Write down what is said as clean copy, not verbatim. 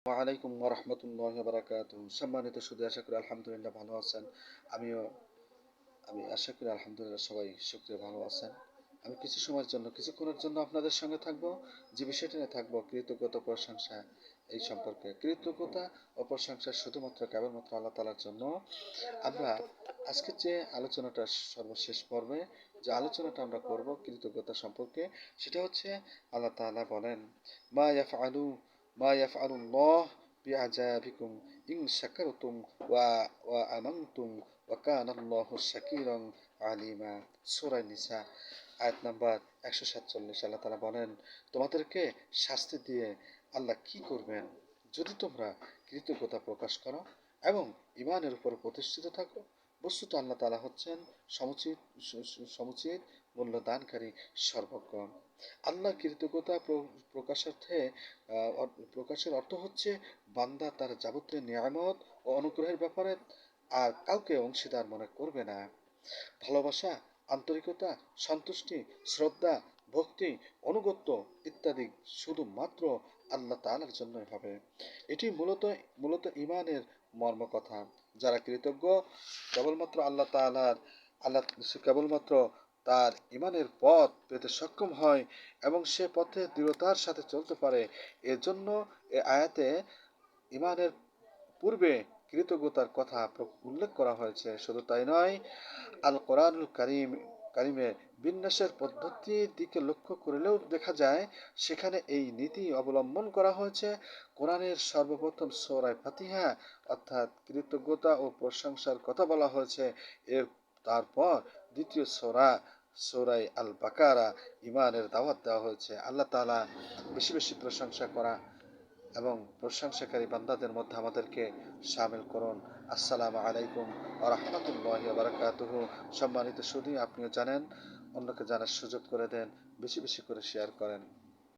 ওয়ালাইকুম ওয়া বারাকাতুহু। সম্মানিত সুধী, আশা করি আলহামদুলিল্লাহ ভালো আছেন। আমিও আমি আশা করি আলহামদুলিল্লাহ সবাই শুকরিয়া ভালো আছেন। আমি কিছু সময়ের জন্য কিছুক্ষণের জন্য আপনাদের সঙ্গে থাকব। যে বিষয়টা নিয়ে থাকবো কৃতজ্ঞতা প্রশংসা, এই সম্পর্কে। কৃতজ্ঞতা ও প্রশংসা শুধুমাত্র কেবলমাত্র আল্লাহ তাআলার জন্য। আমরা আজকে যে আলোচনাটা সর্বশেষ পর্বে যে আলোচনাটা আমরা করব কৃতজ্ঞতা সম্পর্কে, সেটা হচ্ছে আল্লাহ তাআলা বলেন, মা ইয়াফআলুল্লাহ বিআযাবিকুম ইন শাকারতুম ওয়া আমানতুম ওয়া কানাল্লাহু শাকিরান আলিমা। সূরা নিসা আয়াত নাম্বার 147। আল্লাহ তাআলা বলেন, তোমাদেরকে শাস্তি দিয়ে আল্লাহ কি করবেন যদি তোমরা কৃতজ্ঞতা প্রকাশ করো এবং ইমানের উপর প্রতিষ্ঠিত থাকো। বস্তুত আল্লাহ তাআলা হচ্ছেন সমুচিত মূল্য দানকারী, সর্বজ্ঞ। আল্লাহ কৃতজ্ঞতা প্রকাশের অর্থ হচ্ছে বান্দা তার যাবতীয় নিয়ামত ও অনুগ্রহের ব্যাপারে আর কাউকে অংশীদার মনে করবে না। ভালোবাসা, আন্তরিকতা, সন্তুষ্টি, শ্রদ্ধা, ভক্তি, অনুগত্য ইত্যাদি শুধুমাত্র আল্লাহ তাআলার জন্যই হবে। এটি মূলত ঈমানের মর্মকথা। যারা কৃতজ্ঞ কেবলমাত্র আল্লাহ কেবলমাত্র তার ঈমানের পথ পেতে সক্ষম হয় এবং সে পথে দৃঢ়তার সাথে চলতে পারে। এজন্য এ আয়াতে ঈমানের পূর্বে কৃতজ্ঞতার কথা উল্লেখ করা হয়েছে। শুধু তাই নয়, আল কোরআনুল কারিমের বিন্যাসের পদ্ধতির দিকে লক্ষ্য করলেও দেখা যায় সেখানে এই নীতি অবলম্বন করা হয়েছে। কোরআনের সর্বপ্রথম সূরা ফাতিহা অর্থাৎ কৃতজ্ঞতা ও প্রশংসার কথা বলা হয়েছে। তারপর দ্বিতীয় সূরা আল বাকারা ঈমানের দাওয়াত দেওয়া হয়েছে। আল্লাহ তাআলা বেশি বেশি প্রশংসা করা এবং প্রশংসাকারী বান্দাদের মধ্যে আমাদেরকে শামিল করুন। আসসালামু আলাইকুম ওয়া রাহমাতুল্লাহি ওয়া বারাকাতুহু। সম্মানিত সুধী, আপনিও জানেন, অন্যকে জানার সুযোগ করে দেন, বেশি বেশি করে শেয়ার করেন।